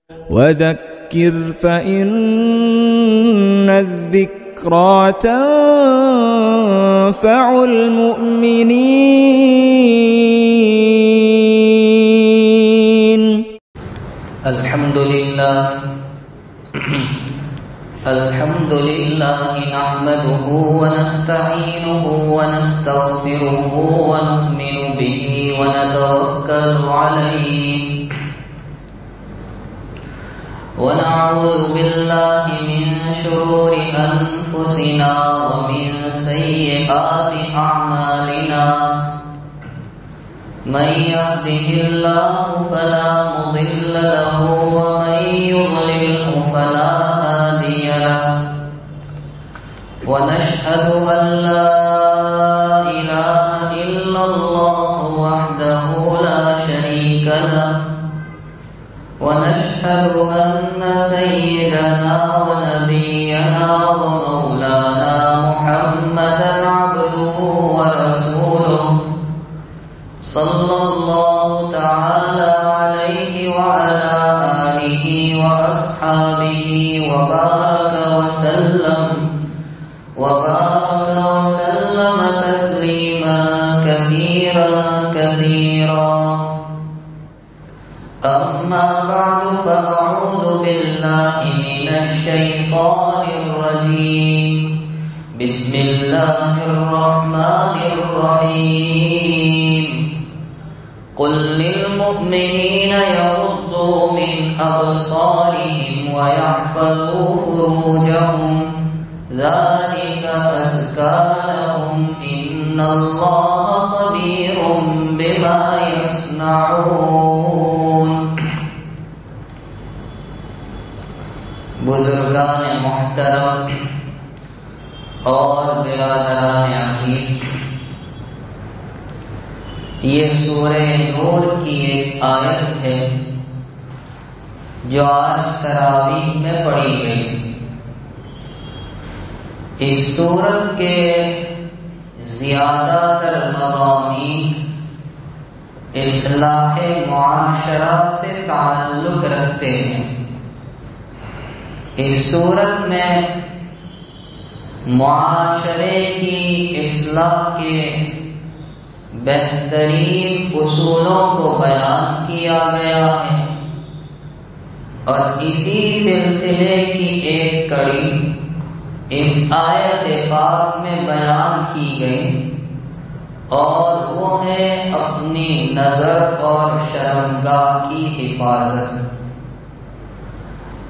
وذكر فإن الذكرى تنفع المؤمنين. الحمد لله نحمده ونستعينه ونستغفره ونؤمن به ونتوكل عليه ونعوذ بالله من شرور أنفسنا ومن سيئات أعمالنا من يهده الله فلا مضل له ومن يضلله فلا هادي له ونشهد أن لا إله إلا الله وحده لا شريك له ونشهد أن سيدنا ونبينا ومولانا محمدا عبده ورسوله صلى الله تعالى عليه وعلى آله وأصحابه وبارك وسلم تسليما كثيرا أما بعد فأعوذ بالله من الشيطان الرجيم بسم الله الرحمن الرحيم قل للمؤمنين يغضوا من أبصارهم ويحفظوا فروجهم ذلك أزكى لهم إن الله خبير بما يصنعون. بزرگان محترم اور برادران عزیز، یہ سورہ نور کی ایک آیت ہے جو آج تراویح میں پڑھی گئی. اس سورت کے زیادہ تر مضامین اصلاح معاشرہ سے تعلق رکھتے ہیں. اس سورت میں معاشرے کی اصلاح کے بہترین اصولوں کو بیان کیا گیا ہے اور اسی سلسلے کی ایک کڑی اس آیت پاک میں بیان کی گئی اور وہ ہے اپنی نظر اور شرمگاہ کی حفاظت.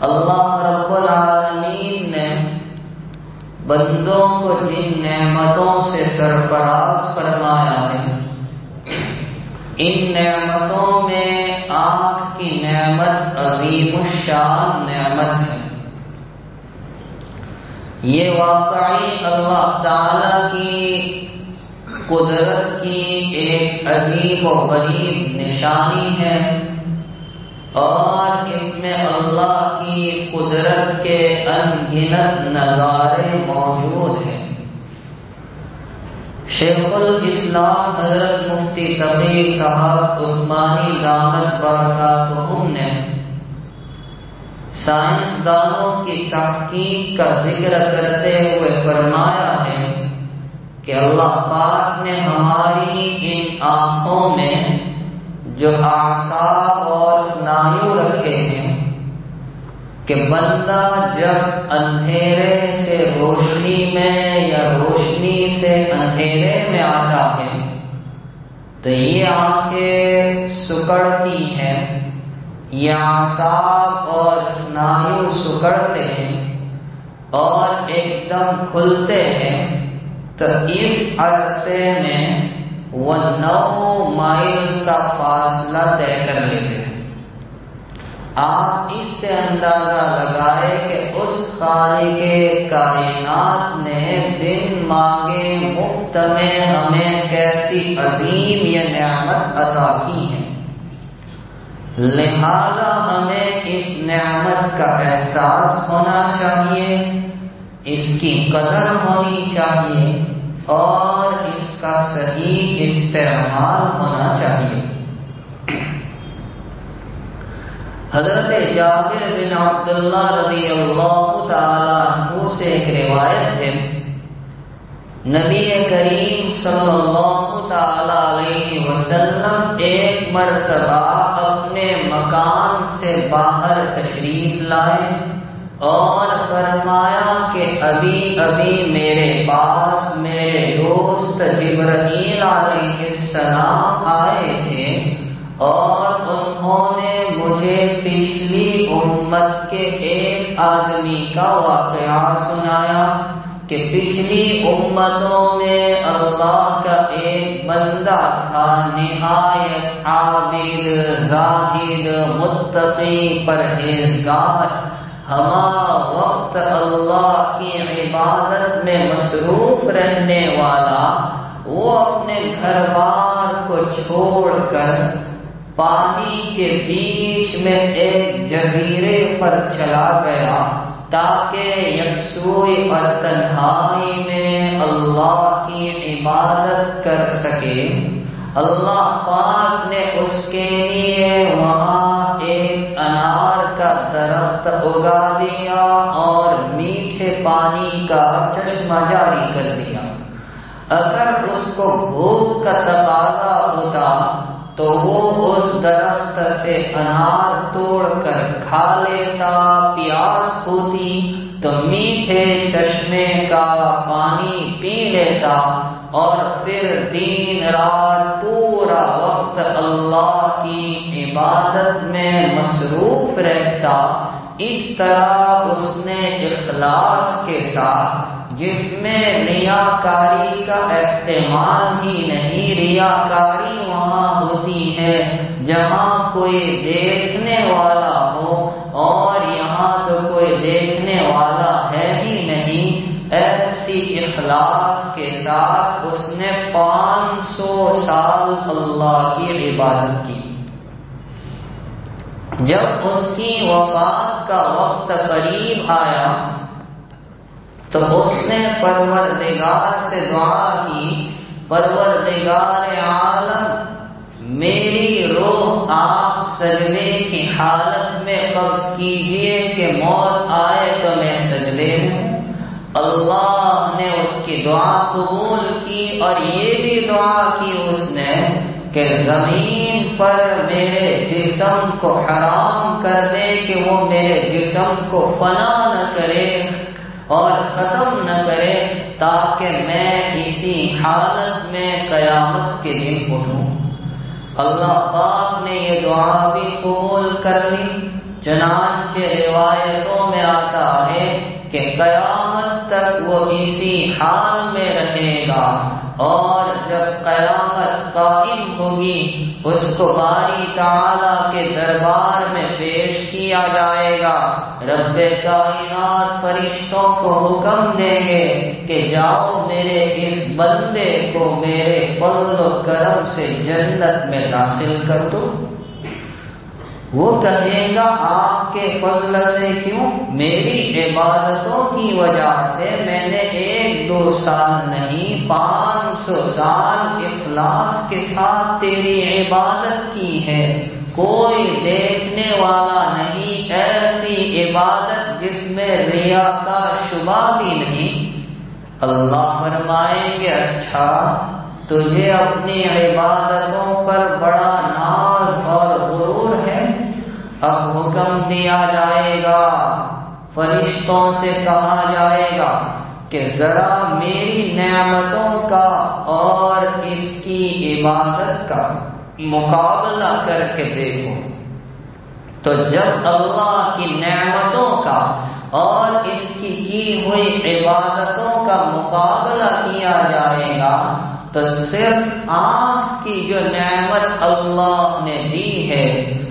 اللہ رب العالمین نے بندوں کو جن نعمتوں سے سرفراز فرمایا ہے، ان نعمتوں میں آنکھ کی نعمت عظیم الشان نعمت ہے. یہ واقعی اللہ تعالی کی قدرت کی ایک عجیب و غریب نشانی ہے اور اس میں اللہ کی قدرت کے انگنت نظارے موجود ہیں. شیخ الاسلام حضرت مفتی تقی صاحب عثمانی دامت برکاتہم نے سائنسدانوں کی تحقیق کا ذکر کرتے ہوئے فرمایا ہے کہ اللہ پاک نے ہماری ان آنکھوں میں جو اعصاب اور اسنایو رکھے ہیں کہ بندہ جب اندھیرے سے روشنی میں یا روشنی سے اندھیرے میں آتا ہے تو یہ آنکھیں سکڑتی ہیں، یہ اعصاب اور اسنایو سکڑتے ہیں اور ایک دم کھلتے ہیں تو اس عرصے میں وہ 9 مائل کا فاصلہ طے کر لیتے ہیں. آپ اس سے اندازہ لگائے کہ اس خالق کائنات نے بن مانگے مفت میں ہمیں کیسی عظیم یہ نعمت عطا کی ہے. لہذا ہمیں اس نعمت کا احساس ہونا چاہیے، اس کی قدر ہونی چاہیے اور اس کا صحیح استعمال ہونا چاہیے. حضرت جابر بن عبداللہ رضی اللہ تعالیٰ عنہ سے ایک روایت ہے، نبی کریم صلی اللہ تعالی علیہ وسلم ایک مرتبہ اپنے مکان سے باہر تشریف لائے اور فرمایا کہ ابھی میرے پاس میرے دوست جبرائیل علیہ السلام آئے تھے اور انہوں نے مجھے پچھلی امت کے ایک آدمی کا واقعہ سنایا کہ پچھلی امتوں میں اللہ کا ایک بندہ تھا، نہایت عابد، زاہد، متقی، پرہیزگار، ہمہ وقت اللہ کی عبادت میں مصروف رہنے والا۔ وہ اپنے گھر بار کو چھوڑ کر پانی کے بیچ میں ایک جزیرے پر چلا گیا تاکہ یکسوئی اور تنہائی میں اللہ کی عبادت کر سکے۔ اللہ پاک نے اس کے لیے وہاں ایک انار کا درخت اگا دیا اور میٹھے پانی کا چشمہ جاری کر دیا۔ اگر اس کو بھوک کا تقاضا ہوتا تو وہ اس درخت سے انار توڑ کر کھا لیتا، پیاس ہوتی تو میٹھے چشمے کا پانی پی لیتا اور پھر دن رات پورا وقت اللہ کی عبادت میں مصروف رہتا۔ اس طرح اس نے اخلاص کے ساتھ، جس میں ریاکاری کا احتمال ہی نہیں، ریاکاری وہاں ہوتی ہے جہاں کوئی دیکھنے والا ہو اور یہاں تو کوئی دیکھنے والا ہے ہی نہیں، ایسی اخلاص کے ساتھ اس نے 500 سال اللہ کی عبادت کی۔ جب اس کی وفات کا وقت قریب آیا تو اس نے پروردگار سے دعا کی، پروردگار عالم میری روح آپ سجدے کی حالت میں قبض کیجئے کہ موت آئے تو میں سجدے میں۔ اللہ نے اس کی دعا قبول کی اور یہ بھی دعا کی اس نے کہ زمین پر میرے جسم کو حرام کر دے کہ وہ میرے جسم کو فنا نہ کرے اور ختم نہ کرے، تاکہ میں اسی حالت میں قیامت کے دن اٹھوں۔ اللہ پاک نے یہ دعا بھی قبول کر لی، چنانچہ روایتوں میں آتا ہے کہ قیامت تک وہ اسی حال میں رہے گا، اور جب قیامت قائم ہوگی اس کو باری تعالی کے دربار میں پیش کیا جائے گا۔ رب کائنات فرشتوں کو حکم دیں گے کہ جاؤ میرے اس بندے کو میرے فضل و کرم سے جنت میں داخل کر دو۔ وہ کہے گا آپ کے فضل سے کیوں؟ میری عبادتوں کی وجہ سے میں نے 1-2 سال نہیں 500 سال اخلاص کے ساتھ تیری عبادت کی ہے، کوئی دیکھنے والا نہیں، ایسی عبادت جس میں ریا کا شبہ بھی نہیں۔ اللہ فرمائیں گے اچھا تجھے اپنی عبادتوں پر بڑا ناز اور غرور ہے؟ اب حکم دیا جائے گا، فرشتوں سے کہا جائے گا کہ ذرا میری نعمتوں کا اور اس کی عبادت کا مقابلہ کر کے دیکھو۔ تو جب اللہ کی نعمتوں کا اور اس کی ہوئی عبادتوں کا مقابلہ کیا جائے گا تو صرف آنکھ کی جو نعمت اللہ نے دی ہے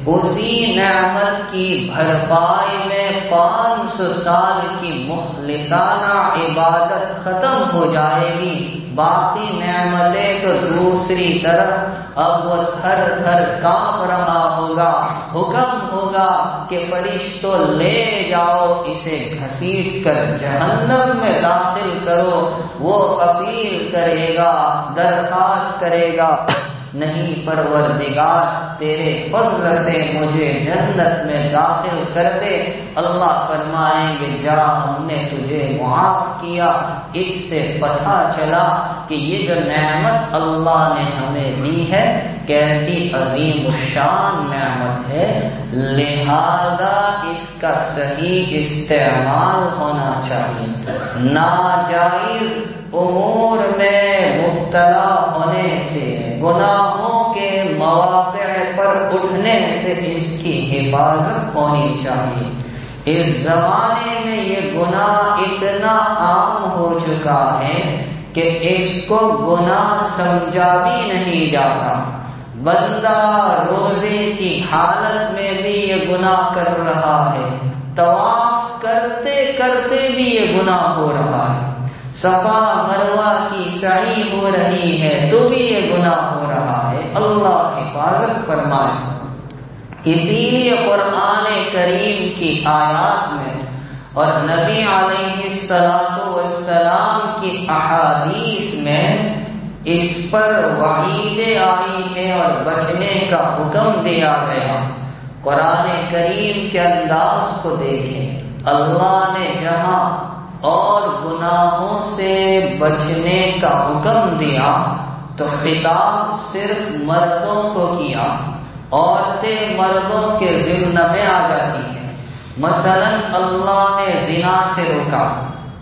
اسی نعمت کی بھرپائی میں 500 سال کی مخلصانہ عبادت ختم ہو جائے گی۔ باقی نعمتیں تو دوسری طرف اب وہ تھر تھر کانپ رہا ہوگا، حکم ہوگا کہ فرشتوں لے جاؤ اسے گھسیٹ کر جہنم میں داخل کرو۔ وہ اپیل کرے گا، درخواست کرے گا نہیں پروردگار تیرے فضل سے مجھے جنت میں داخل کر دے۔ اللہ فرمائیں گے جا ہم نے تجھے معاف کیا۔ اس سے پتہ چلا کہ یہ جو نعمت اللہ نے ہمیں دی ہے کیسی عظیم الشان نعمت ہے، لہذا اس کا صحیح استعمال ہونا چاہیے۔ ناجائز امور میں مبتلا ہونے سے، گناہوں کے مواقع پر اٹھنے سے اس کی حفاظت ہونی چاہیے۔ اس زمانے میں یہ گناہ اتنا عام ہو چکا ہے کہ اس کو گناہ سمجھا بھی نہیں جاتا۔ بندہ روزے کی حالت میں بھی یہ گناہ کر رہا ہے، طواف کرتے کرتے بھی یہ گناہ ہو رہا ہے، صفا مروہ کی سعی ہو رہی ہے تو بھی یہ گناہ ہو رہا ہے۔ اللہ حفاظت فرمائے۔ اسی لیے قرآن کریم کی آیات میں اور نبی علیہ السلام کی احادیث میں اس پر وعید آئی ہے اور بچنے کا حکم دیا گیا۔ قرآن کریم کے انداز کو دیکھیں، اللہ نے جہاں اور گناہوں سے بچنے کا حکم دیا تو خطاب صرف مردوں کو کیا، عورتیں مردوں کے ضمن میں آ جاتی ہیں۔ مثلا اللہ نے زنا سے روکا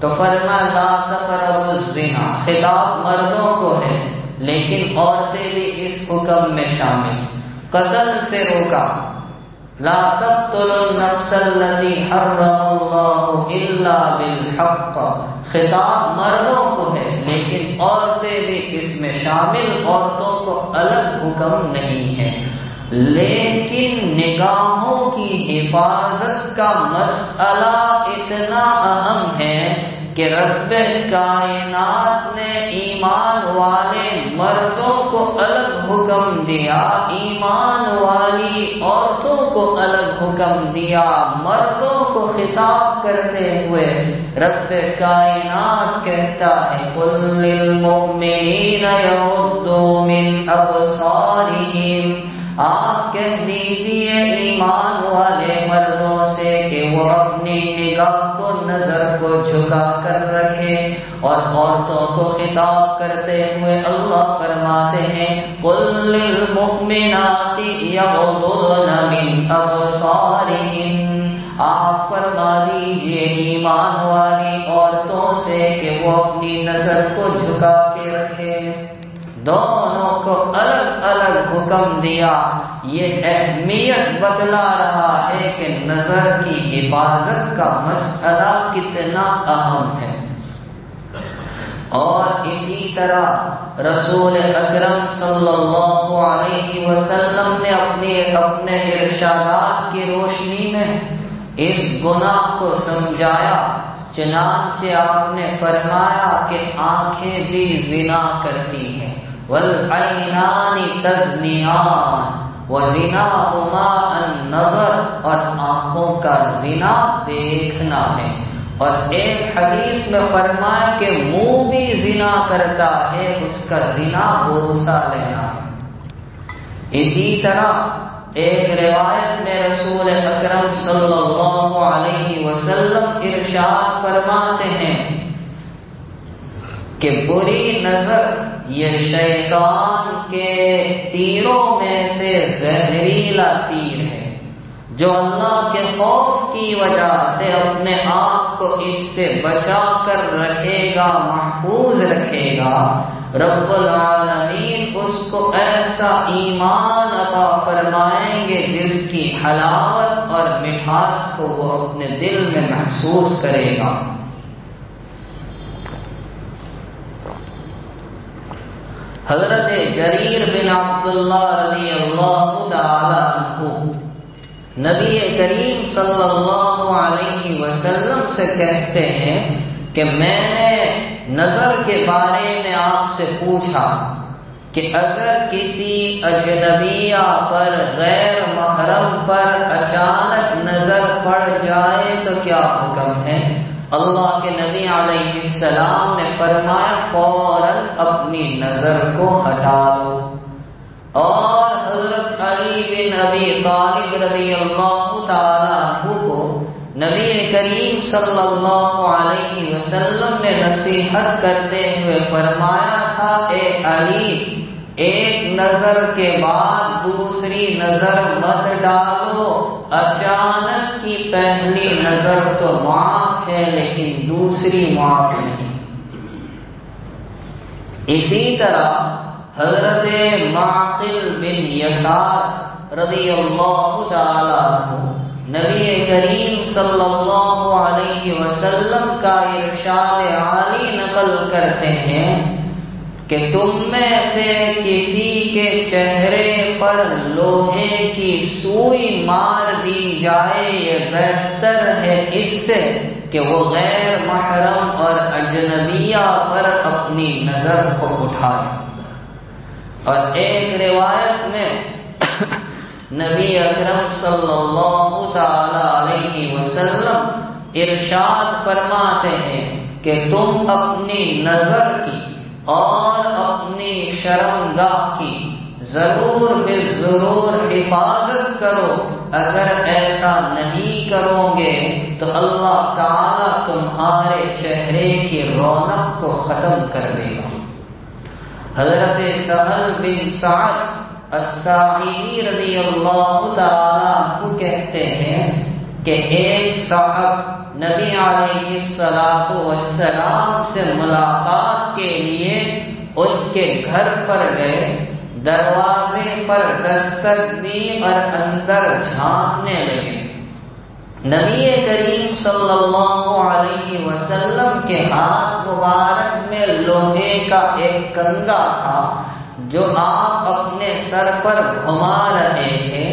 تو فرمایا لا تقربوا الزنا، خطاب مردوں کو ہے لیکن عورتیں بھی اس حکم میں شامل۔ قتل سے روکا لا تقتلوا النفس التي حرم الله الا بالحق، خطاب مردوں کو ہے لیکن عورتیں بھی اس میں شامل، عورتوں کو الگ حکم نہیں ہے۔ لیکن نگاہوں کی حفاظت کا مسئلہ اتنا اہم ہے کہ رب کائنات نے ایمان والے مردوں کو الگ حکم دیا، ایمان والی عورتوں کو الگ حکم دیا۔ مردوں کو خطاب کرتے ہوئے رب کائنات کہتا ہے قل للمؤمنین یغضوا من ابصارہم، آپ کہہ دیجئے ایمان والے مردوں سے کہ وہ اپنی نگاہ کو، نظر کو جھکا کر رکھے، اور عورتوں کو خطاب کرتے ہوئے اللہ فرماتے ہیں قل للمؤمنات یغضضن من ابصارہن، آپ فرما دیجئے ایمان والی عورتوں سے کہ وہ اپنی نظر کو جھکا کے رکھے۔ دونوں کو الگ الگ حکم دیا۔ یہ اہمیت بتلا رہا ہے کہ نظر کی حفاظت کا مسئلہ کتنا اہم ہے۔ اور اسی طرح رسول اکرم صلی اللہ علیہ وسلم نے اپنے ارشادات کی روشنی میں اس گناہ کو سمجھایا۔ چنانچہ آپ نے فرمایا کہ آنکھیں بھی زنا کرتی ہیں، والعینان تزنیان وزناہما النظر، اور آنکھوں کا زنا دیکھنا ہے۔ اور ایک حدیث میں فرمایا کہ منہ بھی زنا کرتا ہے، اس کا زنا بوسہ لینا ہے۔ اسی طرح ایک روایت میں رسول اکرم صلی اللہ علیہ وسلم ارشاد فرماتے ہیں کہ بری نظر یہ شیطان کے تیروں میں سے زہریلا تیر ہے۔ جو اللہ کے خوف کی وجہ سے اپنے آپ کو اس سے بچا کر رکھے گا، محفوظ رکھے گا، رب العالمین اس کو ایسا ایمان عطا فرمائیں گے جس کی حلاوت اور مٹھاس کو وہ اپنے دل میں محسوس کرے گا۔ حضرت جریر بن عبداللہ رضی اللہ تعالی عنہ نبی کریم صلی اللہ علیہ وسلم سے کہتے ہیں کہ میں نے نظر کے بارے میں آپ سے پوچھا کہ اگر کسی اجنبیہ پر، غیر محرم پر اچانک نظر پڑ جائے تو کیا حکم ہے؟ اللہ کے نبی علیہ السلام نے فرمایا فوراً اپنی نظر کو ہٹا دو۔ اور حضرت علی بن ابی طالب رضی اللہ تعالی عنہ کو نبی کریم صلی اللہ علیہ وسلم نے نصیحت کرتے ہوئے فرمایا تھا، اے علی، ایک نظر کے بعد دوسری نظر مت ڈالو، اچانک کی پہلی نظر تو معاف ہے لیکن دوسری معاف نہیں۔ اسی طرح حضرت معقل بن یسار رضی اللہ تعالی عنہ نبی کریم صلی اللہ علیہ وسلم کا ارشاد عالی نقل کرتے ہیں کہ تم میں سے کسی کے چہرے پر لوہے کی سوئی مار دی جائے، یہ بہتر ہے اس سے کہ وہ غیر محرم اور اجنبیہ پر اپنی نظر کو اٹھائے۔ اور ایک روایت میں نبی اکرم صلی اللہ تعالی علیہ وسلم ارشاد فرماتے ہیں کہ تم اپنی نظر کی اور اپنی شرمگاہ کی ضرور بے ضرور حفاظت کرو، اگر ایسا نہیں کرو گے تو اللہ تعالی تمہارے چہرے کی رونق کو ختم کر دے گا۔ حضرت سہل بن سعد الساعدی رضی اللہ تعالی عنہ کہتے ہیں کہ ایک صاحب نبی علیہ الصلوۃ والسلام سے ملاقات کے لیے ان کے گھر پر گئے، دروازے پر دستک دی اور اندر جھانکنے لگے۔ نبی کریم صلی اللہ علیہ وسلم کے ہاتھ مبارک میں لوہے کا ایک کنگا تھا جو آپ اپنے سر پر گھما رہے تھے۔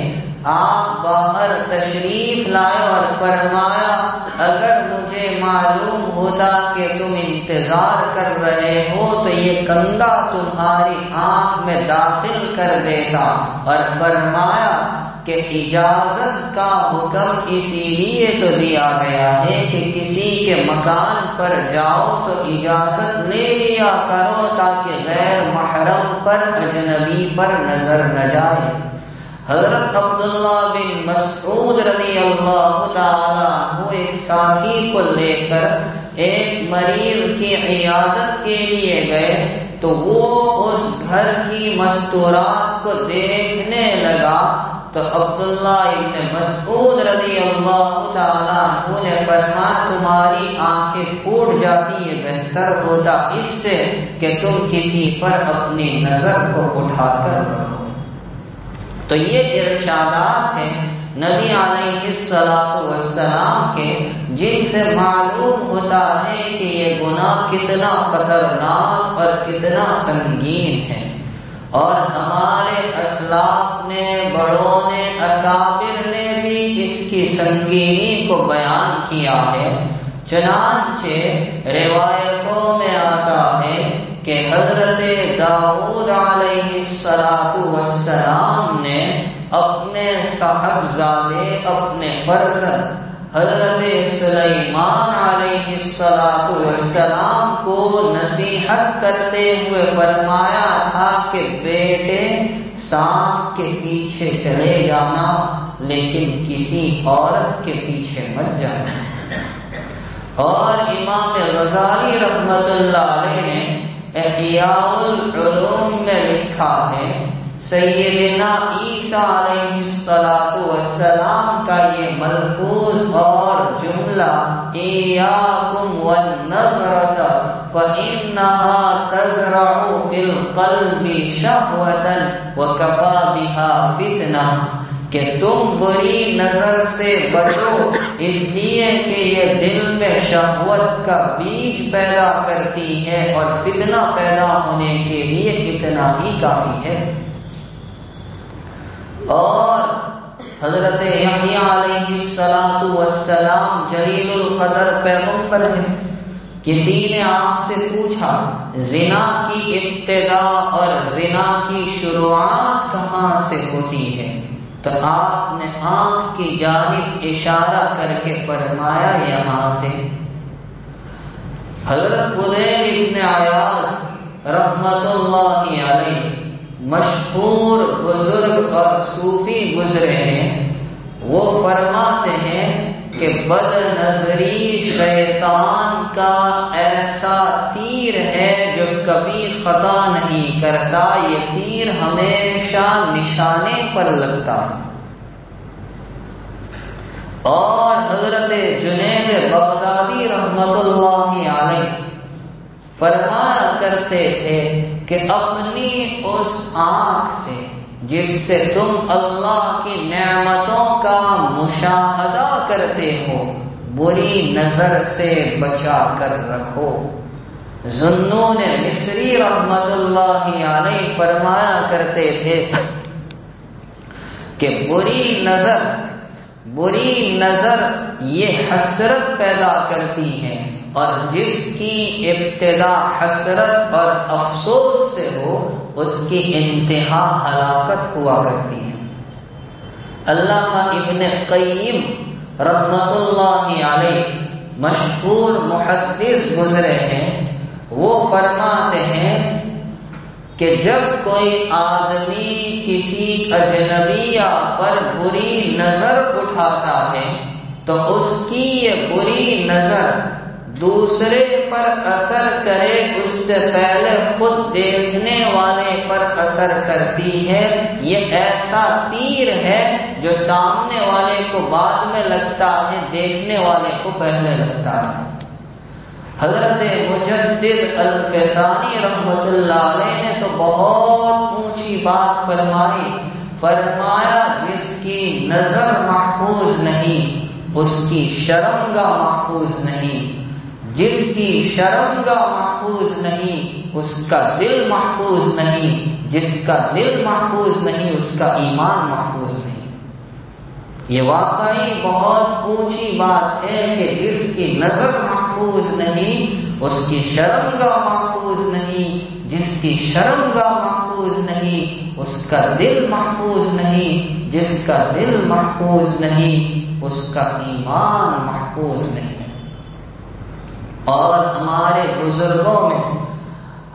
آپ باہر تشریف لائے اور فرمایا، اگر مجھے معلوم ہوتا کہ تم انتظار کر رہے ہو تو یہ کنگا تمہاری آنکھ میں داخل کر دیتا، اور فرمایا کہ اجازت کا حکم اسی لیے تو دیا گیا ہے کہ کسی کے مکان پر جاؤ تو اجازت لے لیا کرو تاکہ غیر محرم پر اجنبی پر نظر نہ جائے۔ حضرت عبداللہ بن مسعود رضی اللہ تعالی عنہ ایک ساتھی کو لے کر ایک مریض کی عیادت کے لیے گئے تو وہ اس گھر کی مستورات کو دیکھنے لگا تو عبداللہ ابن مسعود رضی اللہ تعالی عنہ نے فرمایا، تمہاری آنکھیں پھوٹ جاتی، یہ بہتر ہوتا اس سے کہ تم کسی پر اپنی نظر کو اٹھا کر رکھو۔ تو یہ ارشادات ہیں نبی علیہ الصلوۃ والسلام کے، جن سے معلوم ہوتا ہے کہ یہ گناہ کتنا خطرناک اور کتنا سنگین ہے، اور ہمارے اسلاف نے، بڑوں نے، اکابر نے بھی اس کی سنگینی کو بیان کیا ہے۔ چنانچہ روایتوں میں آتا ہے کہ حضرت داؤد علیہ السلام نے اپنے صاحبزادے، اپنے فرزند حضرت سلیمان علیہ السلام کو نصیحت کرتے ہوئے فرمایا تھا کہ بیٹے سانپ کے پیچھے چلے جانا لیکن کسی عورت کے پیچھے مت جانا۔ اور امام غزالی رحمت اللہ علیہ نے احیاء العلوم میں لکھا ہے، سیدنا عیسیٰ علیہ السلام کا یہ ملفوظ اور جملہ ایاکم والنظرۃ فإنها تزرع فی القلب شہوۃ وکفی بها فتنہ، کہ تم بری نظر سے بچو اس لیے کہ یہ دل میں شہوت کا بیج پیدا کرتی ہے اور فتنہ پیدا ہونے کے لیے اتنا ہی کافی ہے۔ اور حضرت یحییٰ علیہ السلام جلیل القدر پیغمبر ہیں۔ کسی نے آپ سے پوچھا زنا کی ابتدا اور زنا کی شروعات کہاں سے ہوتی ہے، تو آپ نے آنکھ کی جانب اشارہ کر کے فرمایا یہاں سے۔ حضرت فضیل ابن عیاض رحمت اللہ علیہ مشہور بزرگ اور صوفی گزرے ہیں، وہ فرماتے ہیں کہ بد نظری شیطان کا ایسا تیر ہے جو کبھی خطا نہیں کرتا، یہ تیر ہمیشہ نشانے پر لگتا ہے۔ اور حضرت جنید بغدادی رحمت اللہ علیہ فرمایا کرتے تھے کہ اپنی اس آنکھ سے جس سے تم اللہ کی نعمتوں کا مشاہدہ کرتے ہو، بری نظر سے بچا کر رکھو۔ ذوالنون مصری رحمت اللہ علیہ فرمایا کرتے تھے کہ بری نظر یہ حسرت پیدا کرتی ہے، اور جس کی ابتدا حسرت اور افسوس سے ہو اس کی انتہا ہلاکت ہوا کرتی ہے۔ علامہ ابن قیم رحمت اللہ علیہ مشہور محدث گزرے ہیں، وہ فرماتے ہیں کہ جب کوئی آدمی کسی اجنبیہ پر بری نظر اٹھاتا ہے تو اس کی یہ بری نظر دوسرے پر اثر کرے اس سے پہلے خود دیکھنے والے پر اثر کرتی ہے۔ یہ ایسا تیر ہے جو سامنے والے کو بعد میں لگتا ہے، دیکھنے والے کو پہلے لگتا ہے۔ حضرت مجدد الفیضانی رحمت اللہ علیہ نے تو بہت اونچی بات فرمایا جس کی نظر محفوظ نہیں اس کی شرمگاہ محفوظ نہیں، جس کی شرمگاہ محفوظ نہیں اس کا دل محفوظ نہیں، جس کا دل محفوظ نہیں اس کا ایمان محفوظ نہیں۔ یہ واقعی بہت اونچی بات ہے کہ جس کی نظر محفوظ نہیں اس کی شرمگاہ محفوظ نہیں، جس کی شرمگاہ محفوظ نہیں اس کا دل محفوظ نہیں، جس کا دل محفوظ نہیں اس کا ایمان محفوظ نہیں۔ اور ہمارے بزرگوں میں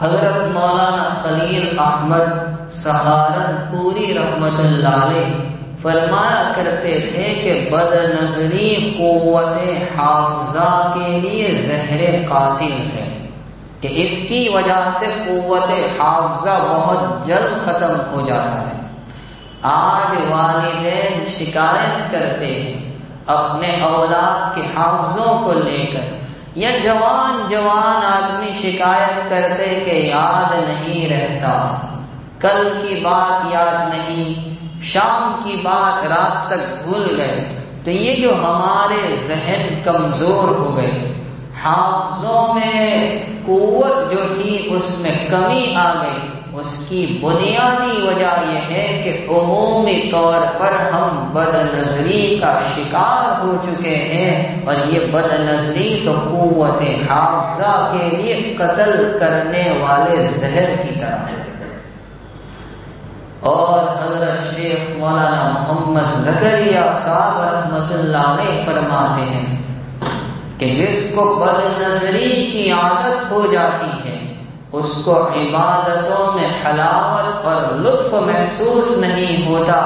حضرت مولانا خلیل احمد سہارنپوری رحمت اللہ علیہ فرمایا کرتے تھے کہ بد نظری قوت حافظہ کے لیے زہر قاتل ہے، کہ اس کی وجہ سے قوت حافظہ بہت جلد ختم ہو جاتا ہے۔ آج والدین شکایت کرتے ہیں اپنے اولاد کے حافظوں کو لے کر، یا جوان آدمی شکایت کرتے کہ یاد نہیں رہتا، کل کی بات یاد نہیں، شام کی بات رات تک بھول گئے۔ تو یہ جو ہمارے ذہن کمزور ہو گئے، حافظوں میں قوت جو تھی اس میں کمی آ گئی، اس کی بنیادی وجہ یہ ہے کہ عمومی طور پر ہم بد نظری کا شکار ہو چکے ہیں، اور یہ بد نظری تو قوت حافظہ کے لیے قتل کرنے والے زہر کی طرح ہے۔ اور حضرت شیخ مولانا محمد زکریا صاحب رحمت اللہ علیہ فرماتے ہیں کہ جس کو بد نظری کی عادت ہو جاتی ہے اس کو عبادتوں میں حلاوت اور لطف محسوس نہیں ہوتا،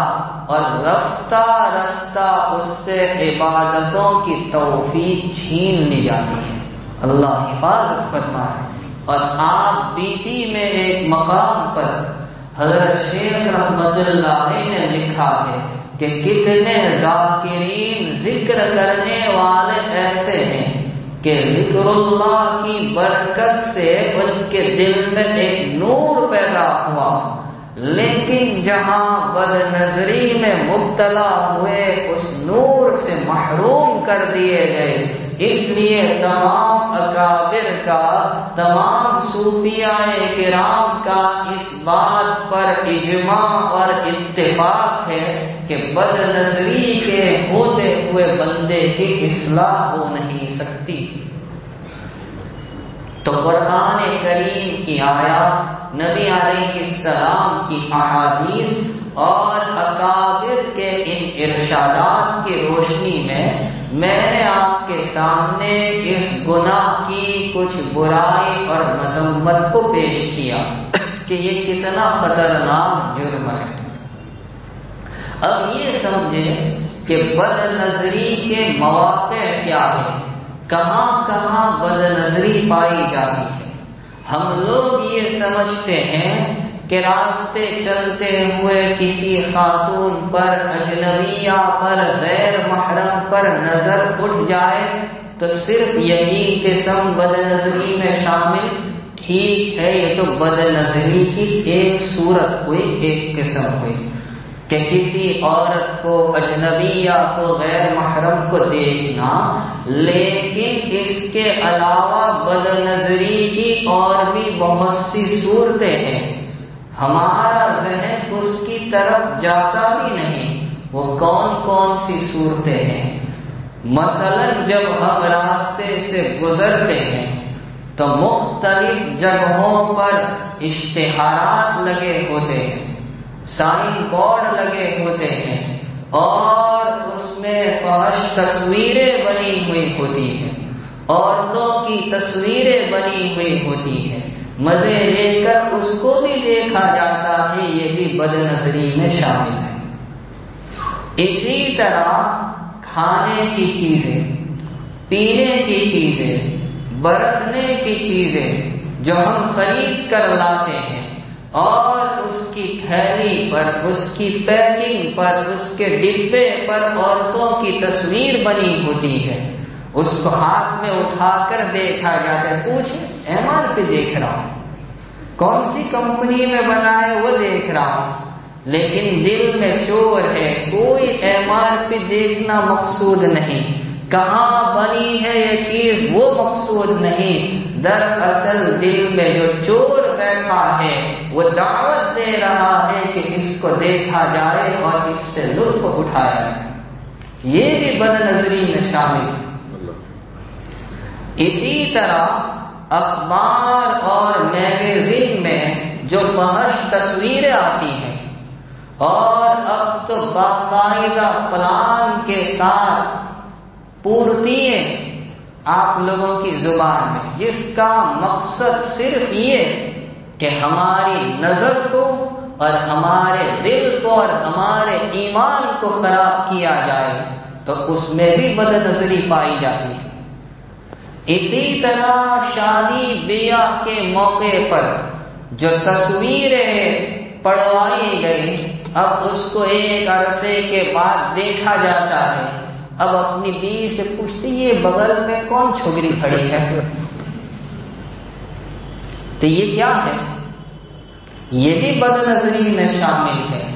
اور رفتہ رفتہ اس سے عبادتوں کی توفیق چھین لی جاتی ہے۔ اللہ حفاظت فرمائے۔ اور آپ بیتی میں ایک مقام پر حضرت شیخ رحمت اللہ علیہ نے لکھا ہے کہ کتنے ذاکرین ذکر کرنے والے ایسے ہیں کہ ذکر اللہ کی برکت سے ان کے دل میں ایک نور پیدا ہوا، لیکن جہاں بد نظری میں مبتلا ہوئے اس نور سے محروم کر دیے گئے۔ اس لیے تمام اکابر کا، تمام صوفیاء کرام کا اس بات پر اجماع اور اتفاق ہے کہ بد نظری کے ہوتے ہوئے بندے کی اصلاح ہو نہیں سکتی۔ تو قرآن کریم کی آیات، نبی علیہ السلام کی احادیث اور اکابر کے ان ارشادات کی روشنی میں نے آپ کے سامنے اس گناہ کی کچھ برائی اور مذمت کو پیش کیا کہ یہ کتنا خطرناک جرم ہے۔ اب یہ سمجھے کہ بد نظری کے مواقع کیا ہے، کہاں کہاں بد نظری پائی جاتی ہے۔ ہم لوگ یہ سمجھتے ہیں کہ راستے چلتے ہوئے کسی خاتون پر، اجنبیہ پر، غیر محرم پر نظر اٹھ جائے تو صرف یہی قسم بد نظری میں شامل، ٹھیک ہے، یہ تو بد نظری کی ایک صورت ہوئی، ایک قسم ہوئی کہ کسی عورت کو، اجنبیہ کو، غیر محرم کو دیکھنا، لیکن اس کے علاوہ بد نظری کی اور بھی بہت سی صورتیں ہیں، ہمارا ذہن اس کی طرف جاتا بھی نہیں۔ وہ کون کون سی صورتیں ہیں؟ مثلا جب ہم راستے سے گزرتے ہیں تو مختلف جگہوں پر اشتہارات لگے ہوتے ہیں، سائن بورڈ لگے ہوتے ہیں، اور اس میں فحش تصویریں بنی ہوئی ہوتی ہیں، عورتوں کی تصویریں بنی ہوئی ہوتی ہیں، مزے لے کر اس کو بھی دیکھا جاتا ہے، یہ بھی بد نظری میں شامل ہے۔ اسی طرح کھانے کی چیزیں، پینے کی چیزیں، برتنے کی چیزیں جو ہم خرید کر لاتے ہیں اور اس کی تھیلی پر، اس کی پیکنگ پر، اس کے ڈبے پر عورتوں کی تصویر بنی ہوتی ہے، اس کو ہاتھ میں اٹھا کر دیکھا جاتا ہے، پوچھیں ایم آر پی دیکھ رہا ہوں، کون سی کمپنی میں بنا ہے وہ دیکھ رہا ہوں، لیکن دل میں چور ہے، کوئی ایم آر پی دیکھنا مقصود نہیں، کہاں بنی ہے یہ چیز وہ مقصود نہیں، دراصل دل میں جو چور بیٹھا ہے وہ دعوت دے رہا ہے کہ اس کو دیکھا جائے اور اس سے لطف اٹھایا جائے، یہ بھی بد نظری میں شامل ہے۔ اسی طرح اخبار اور میگزین میں جو فحش تصویریں آتی ہیں، اور اب تو باقاعدہ پلان کے ساتھ پورتیاں آپ لوگوں کی زبان میں، جس کا مقصد صرف یہ کہ ہماری نظر کو اور ہمارے دل کو اور ہمارے ایمان کو خراب کیا جائے، تو اس میں بھی بد نظری پائی جاتی ہے۔ اسی طرح شادی بیاہ کے موقع پر جو تصویریں پڑوائی گئی، اب اس کو ایک عرصے کے بعد دیکھا جاتا ہے، اب اپنی بیوی سے پوچھتی یہ بغل میں کون چھوکری کھڑی ہے، تو یہ کیا ہے؟ یہ بھی بد نظری میں شامل ہے۔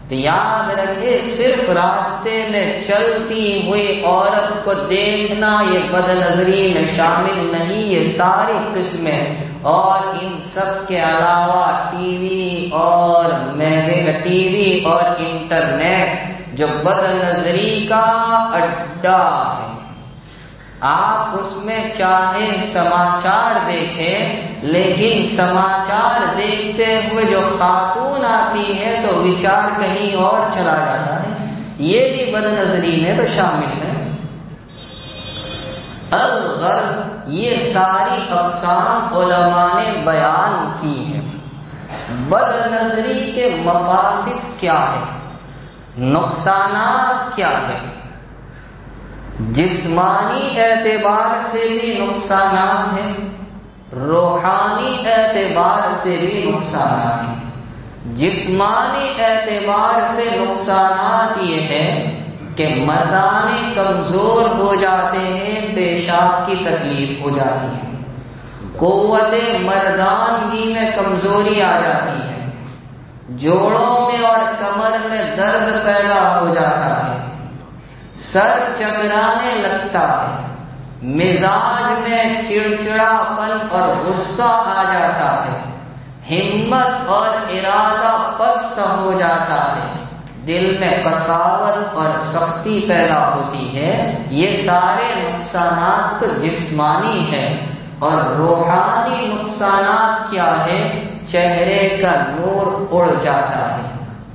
تو یاد رکھے صرف راستے میں چلتی ہوئی عورت کو دیکھنا یہ بد نظری میں شامل نہیں، یہ ساری قسمیں، اور ان سب کے علاوہ ٹی وی اور انٹرنیٹ جو بد نظری کا اڈا ہے، آپ اس میں چاہے سماچار دیکھیں، لیکن سماچار دیکھتے ہوئے جو خاتون آتی ہے تو وچار کہیں اور چلا جاتا ہے، یہ بھی بد نظری میں تو شامل ہے۔ الغرض یہ ساری اقسام علماء نے بیان کی ہیں۔ بد نظری کے مفاسد کیا ہے، نقصانات کیا ہے؟ جسمانی اعتبار سے بھی نقصانات ہیں، روحانی اعتبار سے بھی نقصانات ہیں۔ جسمانی اعتبار سے نقصانات یہ ہے کہ مردانے کمزور ہو جاتے ہیں، پیشاب کی تکلیف ہو جاتی ہے، قوت مردانگی میں کمزوری آ جاتی ہے، جوڑوں میں اور کمر میں درد پیدا ہو جاتا ہے، سر چکرانے لگتا ہے، مزاج میں چڑچڑاپن اور غصہ آ جاتا ہے، ہمت اور ارادہ پست ہو جاتا ہے، دل میں قساوت اور سختی پیدا ہوتی ہے۔ یہ سارے نقصانات تو جسمانی ہیں، اور روحانی نقصانات کیا ہے؟ چہرے کا نور اڑ جاتا ہے،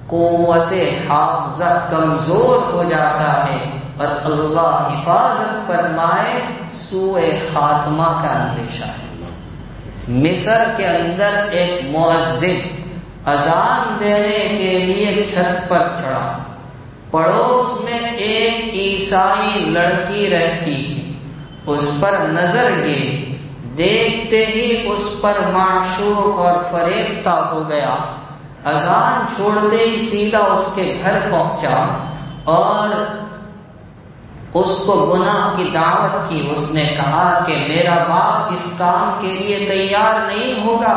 قوت حافظہ کمزور ہو جاتا ہے، اور اللہ حفاظت فرمائے سوء خاتمہ کا اندیشہ ہے۔ مصر کے اندر ایک مؤذن اذان دینے کے لیے چھت پر چڑھا. پڑوس میں ایک عیسائی لڑکی رہتی تھی. اس پر نظر گری، دیکھتے ہی اس پر معشوق اور فریفتہ ہو گیا. اذان چھوڑتے ہی سیدھا اس کے گھر پہنچا اور اس کو گناہ کی دعوت کی. اس نے کہا کہ میرا باپ اس کام کے لیے تیار نہیں ہوگا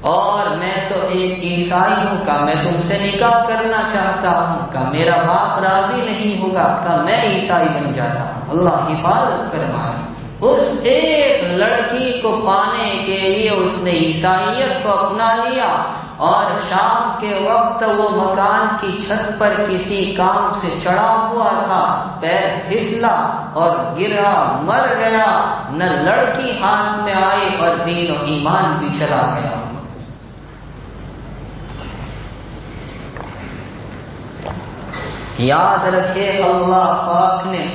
اور میں تو ایک عیسائی ہوں، کہ میں تم سے نکاح کرنا چاہتا ہوں، کہ میرا باپ راضی نہیں ہوگا، کہ میں عیسائی بن جاتا ہوں. اللہ حفاظت فرمائے. اس ایک لڑکی کو پانے کے لیے اس نے عیسائیت کو اپنا لیا اور شام کے وقت وہ مکان کی چھت پر کسی کام سے چڑھا ہوا تھا، پیر پھسلا اور گرا، مر گیا. نہ لڑکی ہاتھ میں آئی اور دین و ایمان بھی چلا گیا. یاد رکھے اللہ پاک نے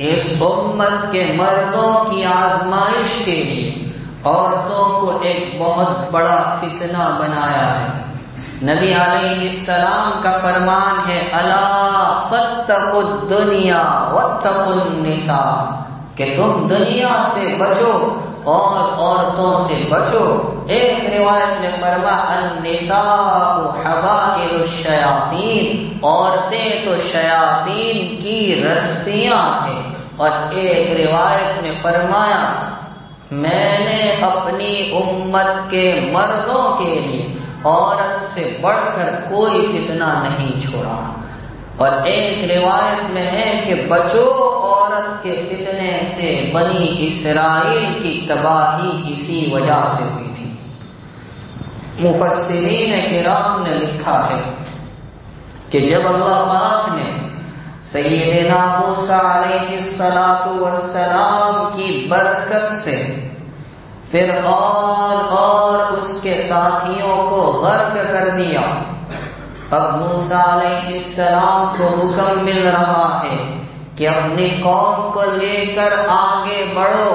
اس امت کے مردوں کی آزمائش کے لیے عورتوں کو ایک بہت بڑا فتنہ بنایا ہے. نبی علیہ السلام کا فرمان ہے الا فاتقوا الدنیا واتقوا النساء، کہ تم دنیا سے بچو اور عورتوں سے بچو. ایک روایت میں فرما النساء حبائل الشیاطین، عورتیں تو شیاطین کی رسیاں ہیں. اور ایک روایت میں فرمایا میں نے اپنی امت کے مردوں کے لیے عورت سے بڑھ کر کوئی فتنہ نہیں چھوڑا. اور ایک روایت میں ہے کہ بچو عورت کے فتنے سے، بنی اسرائیل کی تباہی اسی وجہ سے ہوئی تھی. مفسرین کرام نے لکھا ہے کہ جب اللہ پاک نے سیدنا موسیٰ علیہ السلام کی برکت سے فرعون اور اس کے ساتھیوں کو غرق کر دیا، اب موسیٰ علیہ السلام کو حکم مل رہا ہے کہ اپنی قوم کو لے کر آگے بڑھو.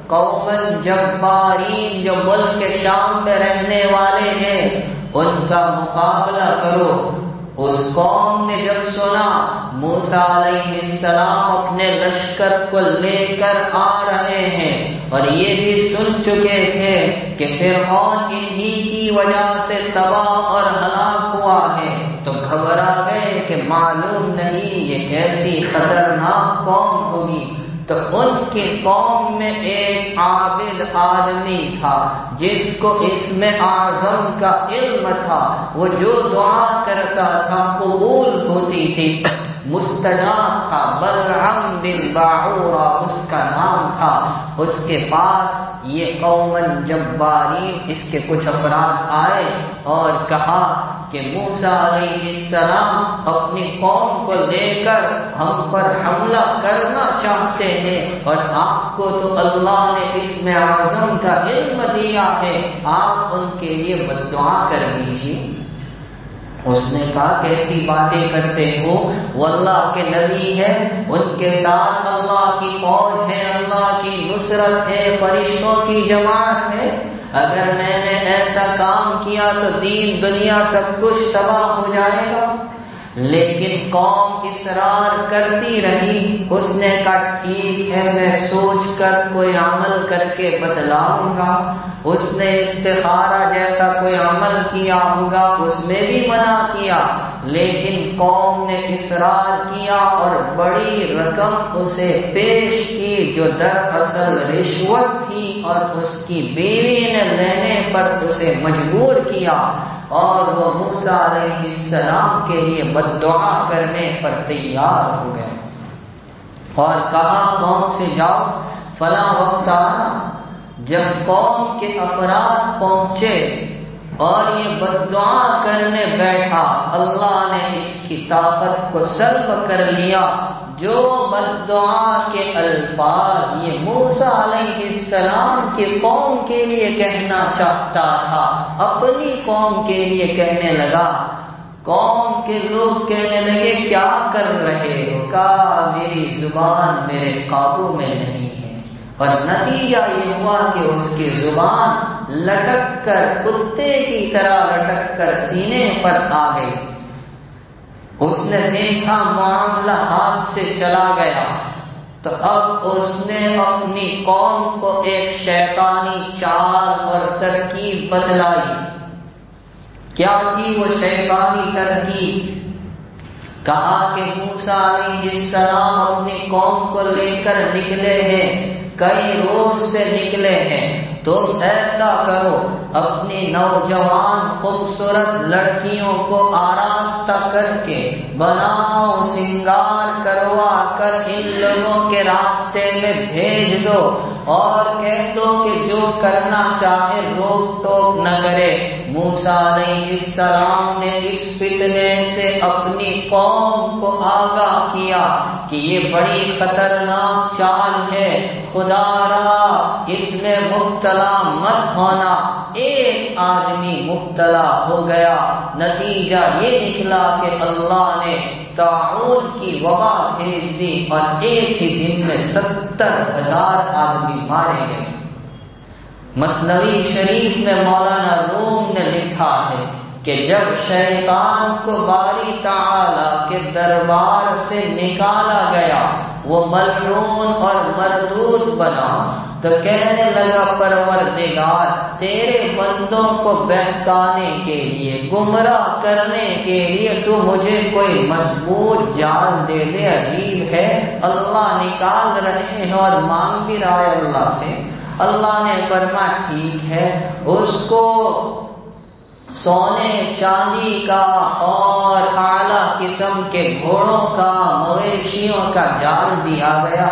قومن جبارین، جو ملک شام میں رہنے والے ہیں، ان کا مقابلہ کرو. اس قوم نے جب سنا موسیٰ علیہ السلام اپنے لشکر کو لے کر آ رہے ہیں اور یہ بھی سن چکے تھے کہ فرعون انہی کی وجہ سے تباہ اور ہلاک ہوا ہے، تو گھبرا گئے کہ معلوم نہیں یہ کیسی خطرناک قوم ہوگی. تو ان کی قوم میں ایک عابد آدمی تھا جس کو اسم اعظم کا علم تھا. وہ جو دعا کرتا تھا قبول ہوتی تھی، مستجاب تھا. بلعم بن باعورہ اس کا نام تھا. اس کے پاس یہ قومن جبارین، اس کے کچھ افراد آئے اور کہا کہ موسیٰ علیہ السلام اپنی قوم کو لے کر ہم پر حملہ کرنا چاہتے ہیں اور آپ کو تو اللہ نے اسم اعظم کا علم دیا ہے، آپ ان کے لیے بددعا کر دیجیے. اس نے کہا کیسی باتیں کرتے ہو، وہ اللہ کے نبی ہے، ان کے ساتھ اللہ کی فوج ہے، اللہ کی نصرت ہے، فرشتوں کی جماعت ہے. اگر میں نے ایسا کام کیا تو دین دنیا سب کچھ تباہ ہو جائے گا. لیکن قوم اصرار کرتی رہی. اس نے کہا ٹھیک ہے، میں سوچ کر کوئی عمل کر کے بتلاؤں گا. اس نے استخارہ جیسا کوئی عمل کیا ہوگا، اس میں بھی منع کیا. لیکن قوم نے اصرار کیا اور بڑی رقم اسے پیش کی جو دراصل رشوت تھی، اور اس کی بیوی نے لینے پر اسے مجبور کیا اور وہ موسیٰ علیہ السلام کے لیے بددعا کرنے پر تیار ہو گئے اور کہا قوم سے جاؤ فلاں وقت آنا. جب قوم کے افراد پہنچے اور یہ بددعا کرنے بیٹھا، اللہ نے اس کی طاقت کو سلب کر لیا. جو بددعا کے الفاظ یہ موسیٰ علیہ السلام کی قوم کے لیے کہنا چاہتا تھا، اپنی قوم کے لیے کہنے لگا. قوم کے لوگ کہنے لگے کیا کر رہے ہو؟ کہا میری زبان میرے قابو میں نہیں ہے. اور نتیجہ یہ ہوا کہ اس کی زبان لٹک کر کتے کی طرح لٹک کر سینے پر آ گئی۔ اس نے دیکھا معاملہ ہاتھ سے چلا گیا، تو اب اس نے اپنی قوم کو ایک شیطانی چال اور ترکیب بتلائی۔ کیا تھی وہ شیطانی ترکیب؟ کہا کہ موسیٰ علیہ السلام اپنی قوم کو لے کر نکلے ہیں، کئی روز سے نکلے ہیں، تم ایسا کرو اپنی نوجوان خوبصورت لڑکیوں کو آراستہ کر کے بناؤ سنگار کروا کر ان لوگوں کے راستے میں بھیج دو اور کہہ دو کہ جو کرنا چاہے روک ٹوک نہ کرے۔ موسیٰ علیہ السلام نے اس فتنے سے اپنی قوم کو آگاہ کیا کہ یہ بڑی خطرناک چال ہے، خدا را اس میں مبتلا مت ہونا۔ ایک آدمی مبتلا ہو گیا، نتیجہ یہ نکلا کہ اللہ نے طاعون کی وبا بھیج دی اور ایک ہی دن میں 70,000 آدمی مارے گئے۔ مثنوی شریف میں مولانا روم نے لکھا ہے کہ جب شیطان کو باری تعالی کے دربار سے نکالا گیا، وہ ملعون اور مردود بنا، تو کہنے لگا پروردگار تیرے بندوں کو بہکانے کے لیے، گمراہ کرنے کے لیے تو مجھے کوئی مضبوط جال دے دے۔ عجیب ہے، اللہ نکال رہے ہیں اور مانگ بھی رہا ہے اللہ سے۔ اللہ نے فرمایا ٹھیک ہے، اس کو سونے چاندی کا اور اعلیٰ قسم کے گھوڑوں کا، مویشیوں کا جال دیا گیا،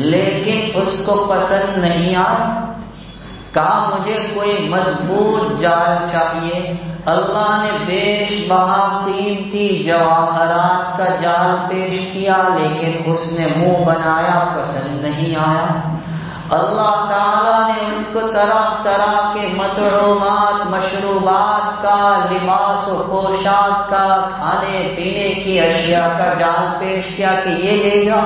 لیکن اس کو پسند نہیں آیا۔ کہا مجھے کوئی مضبوط جال چاہیے۔ اللہ نے بیش بہا قیمتی جواہرات کا جال پیش کیا، لیکن اس نے منہ بنایا، پسند نہیں آیا۔ اللہ تعالیٰ نے اس کو طرح طرح کے مطعومات، مشروبات کا، لباس و پوشاک کا، کھانے پینے کی اشیاء کا جال پیش کیا کہ یہ لے جا،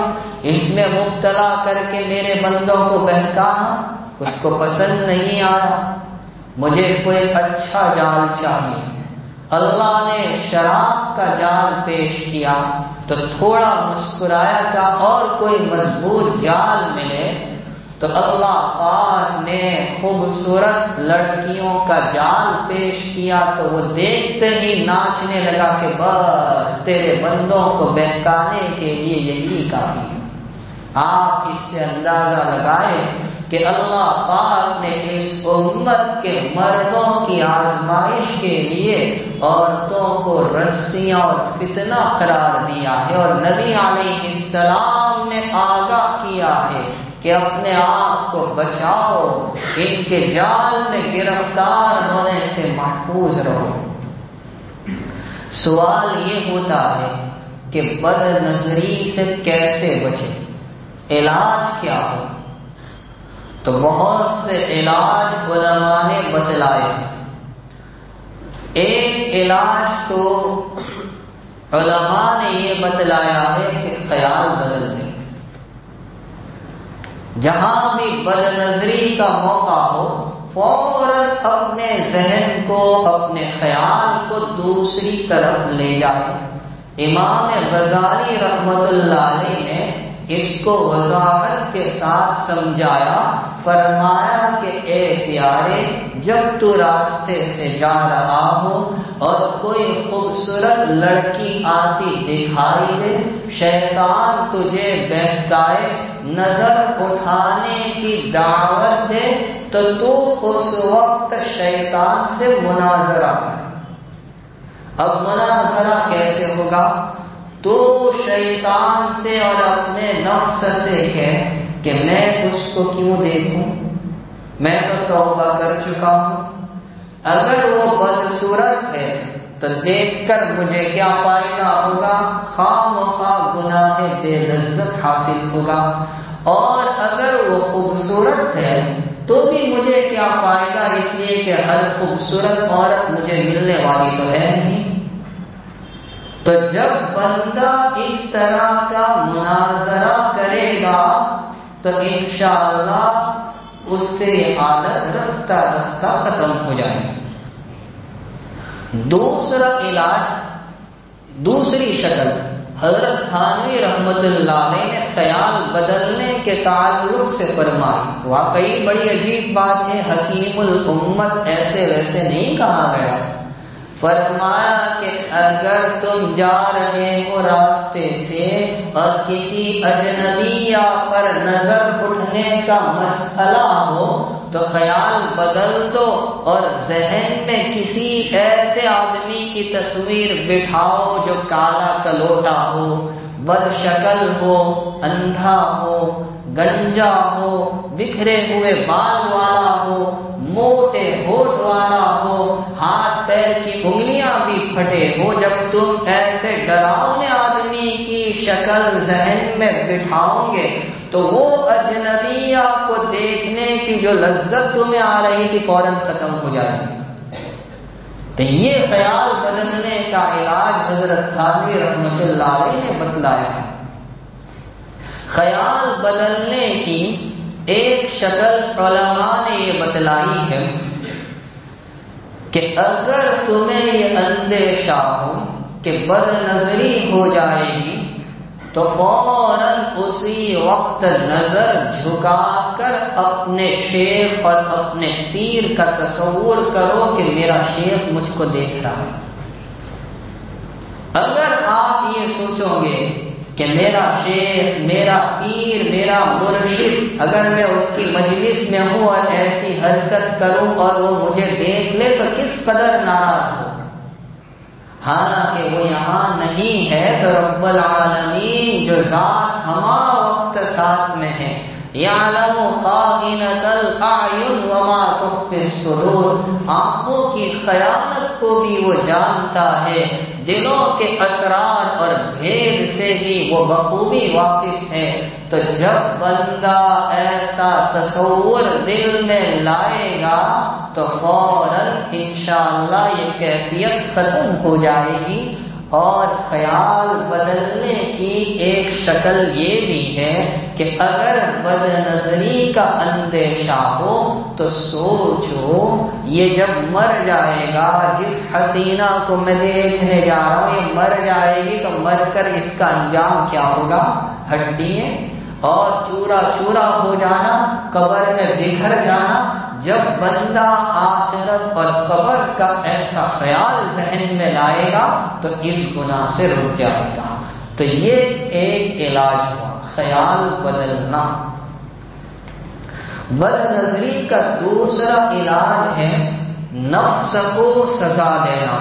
اس میں مبتلا کر کے میرے بندوں کو بہکانا۔ اس کو پسند نہیں آیا، مجھے کوئی اچھا جال چاہیے۔ اللہ نے شراب کا جال پیش کیا تو تھوڑا مسکرایا، کا اور کوئی مضبوط جال ملے تو اللہ پاک نے خوبصورت لڑکیوں کا جال پیش کیا، تو وہ دیکھتے ہی ناچنے لگا کہ بس تیرے بندوں کو بہکانے کے لیے یہی کافی ہے۔ آپ اس سے اندازہ لگائے کہ اللہ پاک نے اس امت کے مردوں کی آزمائش کے لیے عورتوں کو رسیاں اور فتنہ قرار دیا ہے، اور نبی علیہ السلام نے آگاہ کیا ہے کہ اپنے آپ کو بچاؤ، ان کے جال میں گرفتار ہونے سے محفوظ رہو۔ سوال یہ ہوتا ہے کہ بد نظری سے کیسے بچے، علاج کیا ہو؟ تو بہت سے علاج علماء نے بتلائے۔ ایک علاج تو علماء نے یہ بتلایا ہے کہ خیال بدل دیں۔ جہاں بھی بد نظری کا موقع ہو، فوراً اپنے ذہن کو، اپنے خیال کو دوسری طرف لے جائے۔ امام غزالی رحمت اللہ علیہ نے اس کو وضاحت کے ساتھ سمجھایا، فرمایا کہ اے پیارے، جب تو راستے سے جا رہا ہو اور کوئی خوبصورت لڑکی آتی دکھائی دے، شیطان تجھے بہکائے، نظر اٹھانے کی دعوت دے، تو اس وقت شیطان سے مناظرہ کر۔ اب مناظرہ کیسے ہوگا؟ تو شیطان سے اور اپنے نفس سے کہہ کہ میں اس کو کیوں دیکھوں، میں تو توبہ کر چکا ہوں، اگر وہ بدصورت ہے تو دیکھ کر مجھے کیا فائدہ ہوگا، خواہ مخواہ گناہ بے لذت حاصل ہوگا، اور اگر وہ خوبصورت ہے تو بھی مجھے کیا فائدہ، اس لیے کہ ہر خوبصورت عورت مجھے ملنے والی تو ہے نہیں۔ تو جب بندہ اس طرح کا مناظرہ کرے گا تو انشاءاللہ اس سے یہ عادت رفتہ رفتہ ختم ہو جائے گی۔ دوسرا علاج، دوسری شکل حضرت تھانوی رحمت اللہ علیہ نے خیال بدلنے کے تعلق سے فرمائی۔ واقعی بڑی عجیب بات ہے، حکیم الامت ایسے ویسے نہیں کہا گیا۔ فرمایا کہ اگر تم جا رہے ہو راستے سے اور کسی اجنبیہ پر نظر اٹھنے کا مسئلہ ہو تو خیال بدل دو اور ذہن میں کسی ایسے آدمی کی تصویر بٹھاؤ جو کالا کلوٹا ہو، بد شکل ہو، اندھا ہو، گنجا ہو، بکھرے ہوئے بال والا ہو، موٹے ہونٹ والا ہو، ہاتھ پیر کی انگلیاں بھی پھٹے ہو۔ جب تم ایسے ڈراؤنے آدمی کی شکل ذہن میں بٹھاؤ گے تو وہ اجنبیہ کو دیکھنے کی جو لذت تمہیں آ رہی تھی فوراً ختم ہو جائے گی۔ تو یہ خیال بدلنے کا علاج حضرت تھانوی رحمت اللہ علیہ نے بتلایا ہے۔ خیال بدلنے کی ایک شکل علماء نے یہ بتلائی ہے کہ اگر تمہیں یہ اندیشہ ہو کہ بد نظری ہو جائے گی تو فوراً اسی وقت نظر جھکا کر اپنے شیخ اور اپنے پیر کا تصور کرو کہ میرا شیخ مجھ کو دیکھ رہا ہے۔ اگر آپ یہ سوچو گے کہ میرا شیخ، میرا پیر، میرا مرشد، اگر میں اس کی مجلس میں ہوں اور ایسی حرکت کروں اور وہ مجھے دیکھ لے تو کس قدر ناراض ہو، حالانکہ وہ یہاں نہیں ہے تو رب العالمین جو ذات ہما وقت ساتھ میں ہے، یعلم خائنۃ الاعین وما تخفی الصدور، آنکھوں کی خیانت کو بھی وہ جانتا ہے، دلوں کے اسرار اور بھید سے بھی وہ بخوبی واقف ہے۔ تو جب بندہ ایسا تصور دل میں لائے گا تو فوراً انشاءاللہ یہ کیفیت ختم ہو جائے گی۔ اور خیال بدلنے کی ایک شکل یہ بھی ہے کہ اگر بد نظری کا اندیشہ ہو تو سوچو یہ جب مر جائے گا، جس حسینہ کو میں دیکھنے جا رہا ہوں یہ مر جائے گی تو مر کر اس کا انجام کیا ہوگا؟ ہڈیاں اور چورا چورا ہو جانا، قبر میں بکھر جانا۔ جب بندہ آخرت اور قبر کا ایسا خیال ذہن میں لائے گا تو اس گناہ سے رک جائے گا۔ تو یہ ایک علاج ہوا، خیال بدلنا۔ بد نظری کا دوسرا علاج ہے نفس کو سزا دینا۔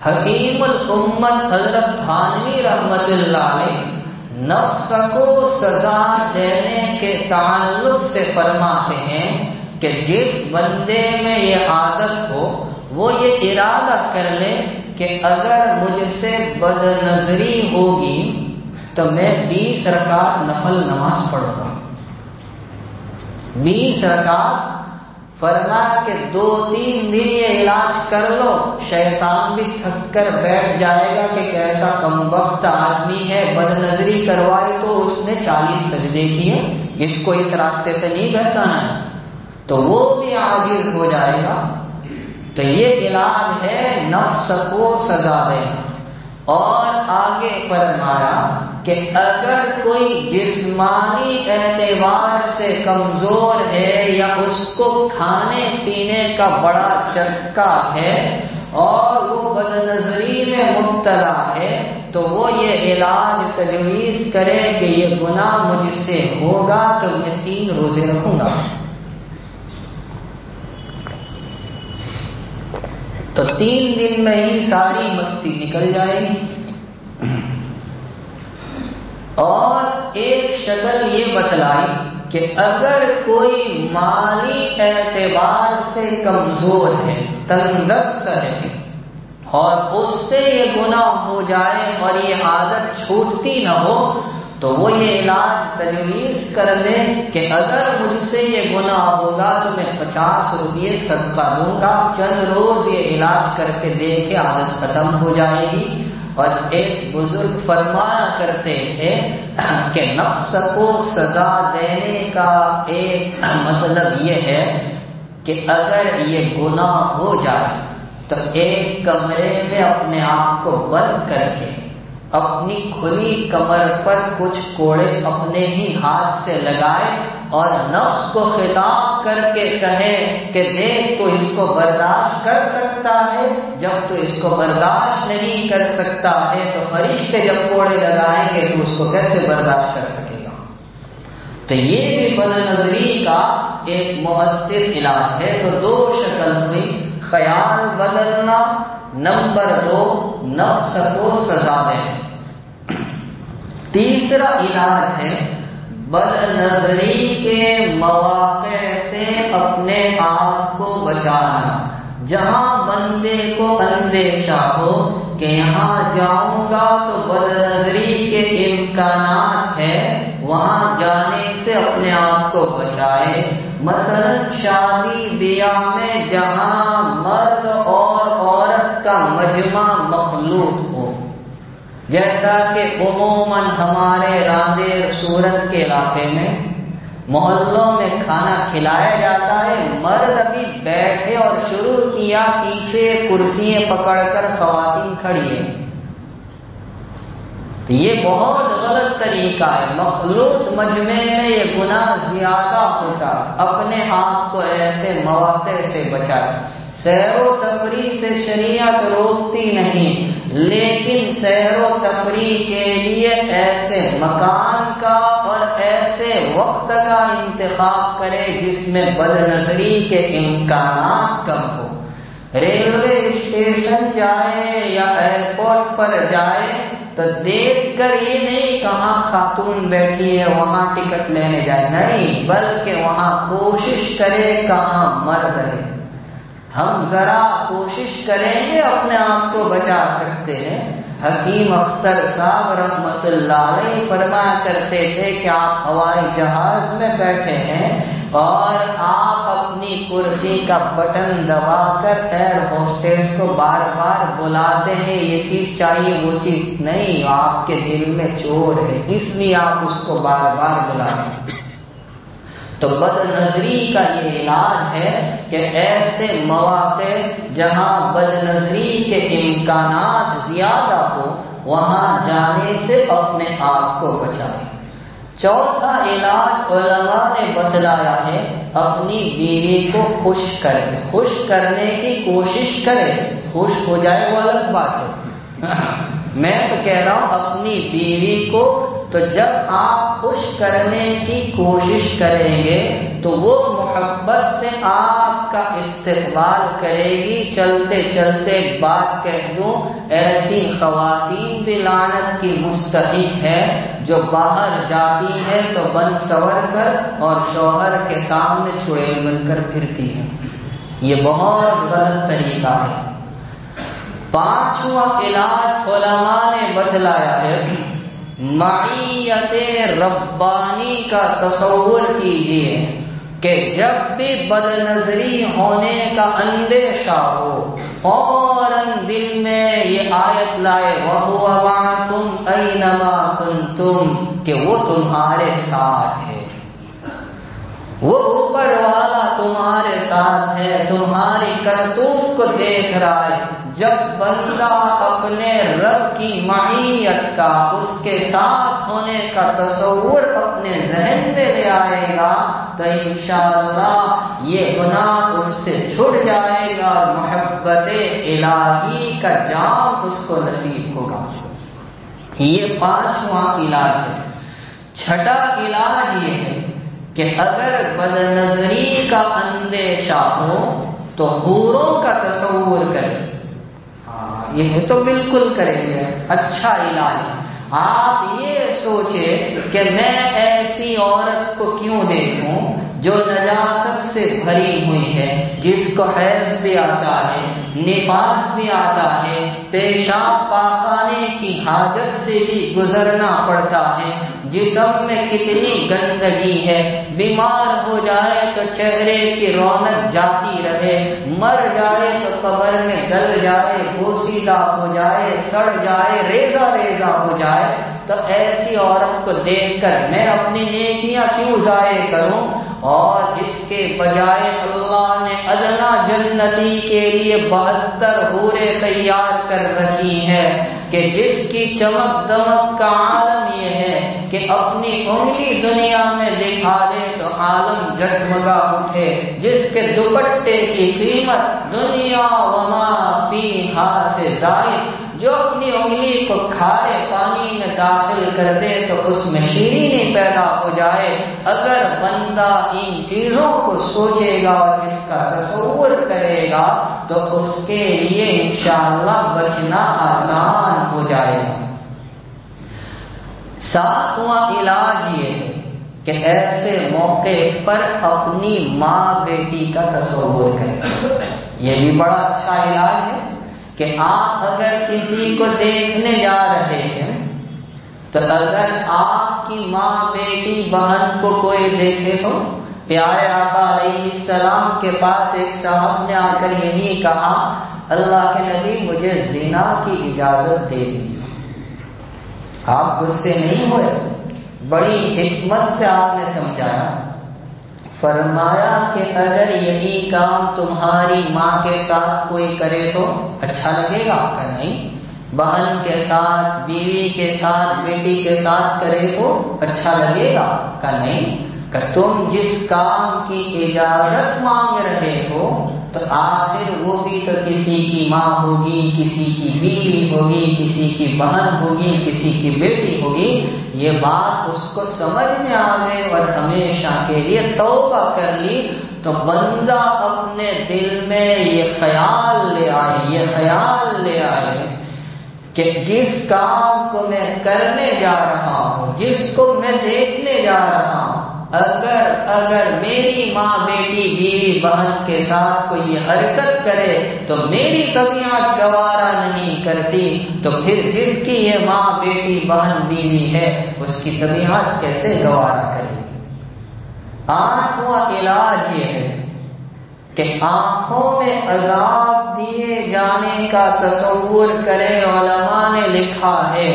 حکیم الامت حضرت تھانوی رحمت اللہ علیہ نفس کو سزا دینے کے تعلق سے فرماتے ہیں کہ جس بندے میں یہ عادت ہو وہ یہ ارادہ کر لے کہ اگر مجھ سے بد نظری ہوگی تو میں 20 رکعت نفل نماز پڑھوں گا۔ 20 رکعت، فرمایا کہ 2-3 دن یہ علاج کر لو، شیطان بھی تھک کر بیٹھ جائے گا کہ کیسا کمبخت آدمی ہے، بد نظری کروائی تو اس نے 40 سجدے کیے، اس کو اس راستے سے نہیں بہکانا ہے، تو وہ بھی عاجز ہو جائے گا۔ تو یہ علاج ہے نفس کو سزا دینا۔ اور آگے فرمایا کہ اگر کوئی جسمانی اعتبار سے کمزور ہے یا اس کو کھانے پینے کا بڑا چسکا ہے اور وہ بد نظری میں مبتلا ہے تو وہ یہ علاج تجویز کرے کہ یہ گناہ مجھ سے ہوگا تو میں 3 روزے رکھوں گا۔ تو 3 دن میں ہی ساری مستی نکل جائے گی۔ اور ایک شکل یہ بتلائی کہ اگر کوئی مالی اعتبار سے کمزور ہے، تنگ دست ہے اور اس سے یہ گناہ ہو جائے اور یہ عادت چھوٹتی نہ ہو تو وہ یہ علاج تجویز کر لے کہ اگر مجھ سے یہ گناہ ہوگا تو میں 50 روپے صدقہ دوں گا، چند روز یہ علاج کر کے دیکھے عادت ختم ہو جائے گی۔ اور ایک بزرگ فرمایا کرتے تھے کہ نفس کو سزا دینے کا ایک مطلب یہ ہے کہ اگر یہ گناہ ہو جائے تو ایک کمرے میں اپنے آپ کو بند کر کے اپنی کھلی کمر پر کچھ کوڑے اپنے ہی ہاتھ سے لگائے اور نفس کو خطاب کر کے کہے کہ دیکھ تو اس کو برداشت کر سکتا ہے، جب تو اس کو برداشت نہیں کر سکتا ہے تو فرشتے جب کوڑے لگائیں گے تو اس کو کیسے برداشت کر سکے گا؟ تو یہ بھی بد نظری کا ایک مؤثر علاج ہے۔ تو دو شکل ہوئی، خیال بدلنا، نمبر 2 نفس کو سزا دینا۔ تیسرا علاج ہے بد نظری کے مواقع سے اپنے آپ کو بچانا۔ جہاں بندے کو اندیشہ ہو کہ یہاں جاؤں گا تو بد نظری کے امکانات ہے، وہاں جانے سے اپنے آپ کو بچائے۔ مثلا شادی بیاہ میں جہاں مرد اور عورت کا مجمع مخلوط ہو، جیسا کہ عموماً ہمارے راندیر سورت کے علاقے میں محلوں میں کھانا کھلایا جاتا ہے، مرد ابھی بیٹھے اور شروع کیا، پیچھے کرسیاں پکڑ کر خواتین کھڑی ہیں۔ تو یہ بہت غلط طریقہ ہے، مخلوط مجمع میں یہ گناہ زیادہ ہوتا۔ اپنے آپ کو ایسے مواقع سے بچائے۔ سیر و تفریح سے شریعت روکتی نہیں، لیکن سیر و تفریح کے لیے ایسے مکان کا اور ایسے وقت کا انتخاب کرے جس میں بد نظری کے امکانات کم ہو۔ ریلوے اسٹیشن جائے یا ایئرپورٹ پر جائے تو دیکھ کر یہ نہیں کہاں خاتون بیٹھی ہے وہاں ٹکٹ لینے جائے، نہیں، بلکہ وہاں کوشش کرے کہاں مرد ہے۔ ہم ذرا کوشش کریں گے اپنے آپ کو بچا سکتے ہیں۔ حکیم اختر صاحب رحمت اللہ علیہ فرمایا کرتے تھے کہ آپ ہوائی جہاز میں بیٹھے ہیں اور آپ اپنی کرسی کا بٹن دبا کر ایئر ہوسٹس کو بار بار بلاتے ہیں، یہ چیز چاہیے وہ چیز نہیں، آپ کے دل میں چور ہے، اس لیے آپ اس کو بار بار بلاتے ہیں۔ تو بد نظری کا یہ علاج ہے کہ ایسے مواقع جہاں بد نظری کے امکانات زیادہ ہو وہاں جانے سے اپنے آپ کو بچائیں۔ چوتھا علاج علماء نے بتلایا ہے اپنی بیوی کو خوش کرے، خوش کرنے کی کوشش کرے، خوش ہو جائے وہ الگ بات ہے۔ میں تو کہہ رہا ہوں اپنی بیوی کو، تو جب آپ خوش کرنے کی کوشش کریں گے تو وہ محبت سے آپ کا استقبال کرے گی۔ چلتے چلتے ایک بات کہہ دوں، ایسی خواتین بھی لعنت کی مستحق ہے جو باہر جاتی ہے تو بن سور کر اور شوہر کے سامنے چڑیل بن کر پھرتی ہے۔ یہ بہت غلط طریقہ ہے۔ پانچواں علاج علماء نے بتلایا ہے، معیت ربانی کا تصور کیجئے کہ جب بھی بد نظری ہونے کا اندیشہ ہو فوراً دل میں یہ آیت لائے وَهُوَ مَعَكُمْ أَيْنَمَا كُنْتُمْ، کہ وہ تمہارے ساتھ ہے، وہ اوپر والا تمہارے ساتھ ہے، تمہاری کرتوت کو دیکھ رہا ہے۔ جب بندہ اپنے رب کی معیت کا، اس کے ساتھ ہونے کا تصور اپنے ذہن میں لے آئے گا تو انشاءاللہ یہ گناہ اس سے چھٹ جائے گا اور محبت الہی کا جام اس کو نصیب ہوگا۔ یہ پانچواں علاج ہے۔ چھٹا علاج یہ ہے کہ اگر بد نظری کا اندیشہ ہو تو حوروں کا تصور کریں۔ یہ تو بالکل کریں گے، اچھا علاج ہے۔ آپ یہ سوچے کہ میں ایسی عورت کو کیوں دیکھوں جو نجاست سے بھری ہوئی ہے، جس کو حیض بھی آتا ہے، نفاس بھی آتا ہے، پیشاب پاخانے کی حاجت سے بھی گزرنا پڑتا ہے، جسم میں کتنی گندگی ہے، بیمار ہو جائے تو چہرے کی رونق جاتی رہے، مر جائے تو قبر میں گل جائے، بوسیدہ ہو جائے، سڑ جائے، ریزہ ریزہ ہو جائے، تو ایسی عورت کو دیکھ کر میں اپنی نیکیاں کیوں ضائع کروں؟ اور اس کے بجائے اللہ نے ادنا جنتی کے لیے 72 حوریں تیار کر رکھی ہیں کہ جس کی چمک دمک کا عالم یہ ہے کہ اپنی انگلی دنیا میں دکھا دے تو عالم جگمگا اٹھے، جس کے دوپٹے کی قیمت دنیا وما فیہا سے زائد، جو اپنی انگلی کو کھارے پانی میں داخل کر دے تو اس میں شیرینی پیدا ہو جائے۔ اگر بندہ ان چیزوں کو سوچے گا اور اس کا تصور کرے گا تو اس کے لیے انشاءاللہ بچنا آسان ہو جائے گا۔ ساتواں علاج یہ ہے کہ ایسے موقع پر اپنی ماں بیٹی کا تصور کریں۔ یہ بھی بڑا اچھا علاج ہے کہ آپ اگر کسی کو دیکھنے جا رہے ہیں تو اگر آپ کی ماں بیٹی بہن کو کوئی دیکھے تو پیارے آقا علیہ السلام کے پاس ایک صاحب نے آ کر یہی کہا، اللہ کے نبی مجھے زنا کی اجازت دے دیجیے۔ آپ غصے نہیں ہوئے، بڑی حکمت سے آپ نے سمجھایا، فرمایا کہ اگر یہی کام تمہاری ماں کے ساتھ کوئی کرے تو اچھا لگے گا؟ کہ نہیں۔ بہن کے ساتھ، بیوی کے ساتھ، بیٹی کے ساتھ کرے تو اچھا لگے گا؟ کہ نہیں۔ کہ تم جس کام کی اجازت مانگ رہے ہو تو آخر وہ بھی تو کسی کی ماں ہوگی، کسی کی بیوی ہوگی، کسی کی بہن ہوگی، کسی کی بیٹی ہوگی۔ یہ بات اس کو سمجھ میں آ گئی اور ہمیشہ کے لیے توبہ کر لی تو بندہ اپنے دل میں یہ خیال لے آئے کہ جس کام کو میں کرنے جا رہا ہوں، جس کو میں دیکھنے جا رہا ہوں، اگر میری ماں بیٹی بیوی بہن کے ساتھ کوئی یہ حرکت کرے تو میری طبیعت گوارا نہیں کرتی، تو پھر جس کی یہ ماں بیٹی بہن بیوی ہے اس کی طبیعت کیسے گوارا کرے گی؟ 8واں علاج یہ ہے کہ آنکھوں میں عذاب دیے جانے کا تصور کرے۔ علماء نے لکھا ہے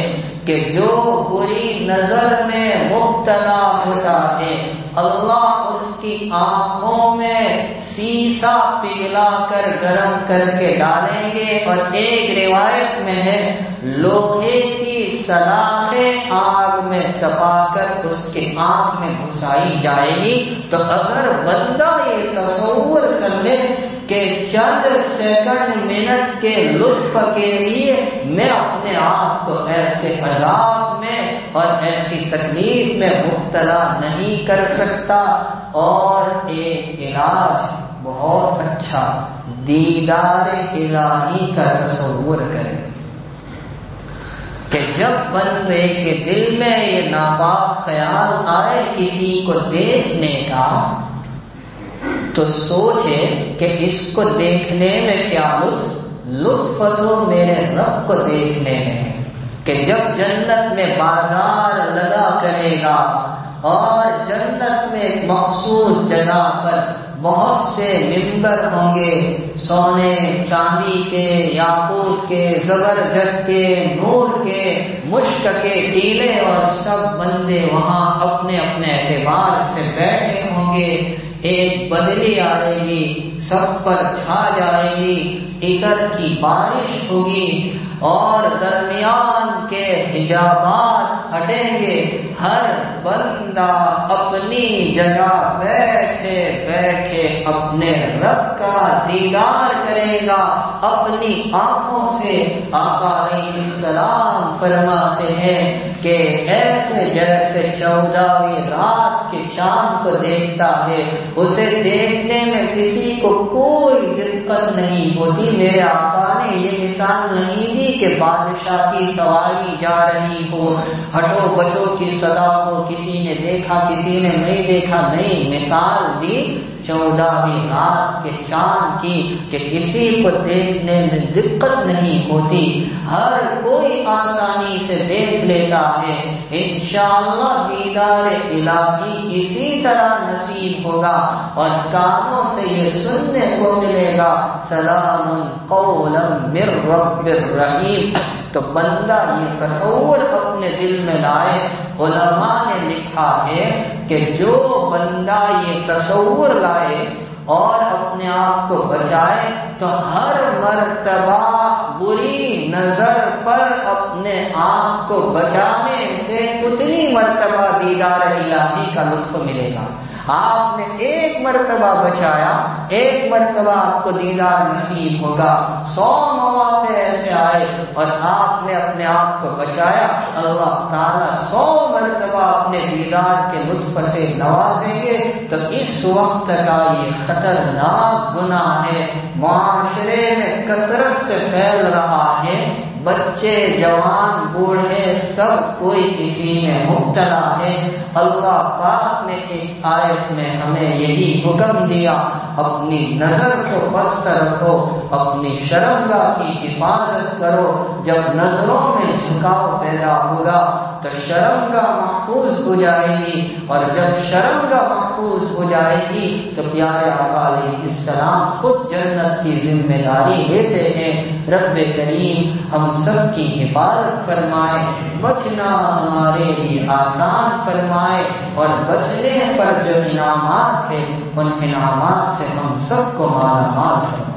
کہ جو بری نظر میں مبتلا ہوتا ہے اللہ اس کی آنکھوں میں سیسا پگھلا کر گرم کر کے ڈالیں گے، اور ایک روایت میں ہے لوہے کی سلاخیں آگ میں تپا کر اس کے آنکھ میں گھسائی جائے گی۔ تو اگر بندہ یہ تصور کر لے کہ چند سیکنڈ منٹ کے لطف کے لیے میں اپنے آپ کو ایسے عذاب میں اور ایسی تکلیف میں مبتلا نہیں کر سکتا، اور ایک علاج بہت اچھا دیدار الہی کا تصور کرے کہ جب بندے کے دل میں یہ ناپاک خیال آئے کسی کو دیکھنے کا تو سوچے کہ اس کو دیکھنے میں کیا لطف تو میرے رب کو دیکھنے میں، کہ جب جنت میں بازار لگا کرے گا اور جنت میں ایک مخصوص جگہ پر بہت سے ممبر ہوں گے، سونے چاندی کے، یاقوت کے، زبرجد کے، نور کے، مشک کے ٹیلے، اور سب بندے وہاں اپنے اپنے اعتبار سے بیٹھے ہوں گے۔ ایک بدلی آئے گی، سب پر چھا جائے گی، عطر کی بارش ہوگی اور درمیان کے حجابات ہٹیں گے، ہر بندہ اپنی جگہ بیٹھے بیٹھے اپنے رب کا دیدار کرے گا اپنی آنکھوں سے۔ آقا علیہ السلام فرماتے ہیں کہ ایسے جیسے 14ویں رات کے چاند کو دیکھتا ہے، اسے دیکھنے میں کسی کو کوئی دقت نہیں ہوتی۔ میرے آقا نے یہ مثال نہیں دی کسی کے بادشاہ کی سواری جا رہی ہو، ہٹو بچو کی صدا ہو، کسی نے دیکھا کسی نے نہیں دیکھا، نہیں مثال دی 14ویں رات کے چاند کی کہ کسی کو دیکھنے میں دقت نہیں ہوتی، ہر کوئی آسانی سے دیکھ لیتا ہے۔ انشاءاللہ دیدار الہی اسی طرح نصیب ہوگا اور کانوں سے یہ سننے کو ملے گا، سلام قولا من رب الرحیم۔ تو بندہ یہ تصور اپنے دل میں لائے، علماء نے لکھا ہے کہ جو بندہ یہ تصور لائے اور اپنے آپ کو بچائے تو ہر مرتبہ بری نظر پر اپنے آپ کو بچانے سے اتنی مرتبہ دیدار الہی کا لطف ملے گا۔ آپ نے ایک مرتبہ بچایا، ایک مرتبہ آپ کو دیدار نصیب ہوگا، 100 مواقع ایسے آئے اور آپ نے اپنے آپ کو بچایا، اللہ تعالیٰ 100 مرتبہ اپنے دیدار کے لطف سے نوازیں گے۔ تو اس وقت کا یہ خطرناک گناہ ہے، معاشرے میں کثرت سے پھیل رہا ہے، بچے جوان بوڑھے سب کوئی اسی میں مبتلا ہے۔ اللہ پاک نے اس آیت میں ہمیں یہی حکم دیا، اپنی نظر کو پست رکھو، اپنی شرمگاہ کی حفاظت کرو۔ جب نظروں میں جھکاؤ پیدا ہوگا تو شرمگاہ محفوظ ہو جائے گی، اور جب شرمگاہ محفوظ ہو جائے گی تو پیارے آقا علیہ السلام خود جنت کی ذمہ داری لیتے ہیں۔ رب کریم ہم سب کی حفاظت فرمائے، بچنا ہمارے لیے آسان فرمائے، اور بچنے پر جو انعامات ہیں ان انعامات سے ہم سب کو مالا مال فرمائے۔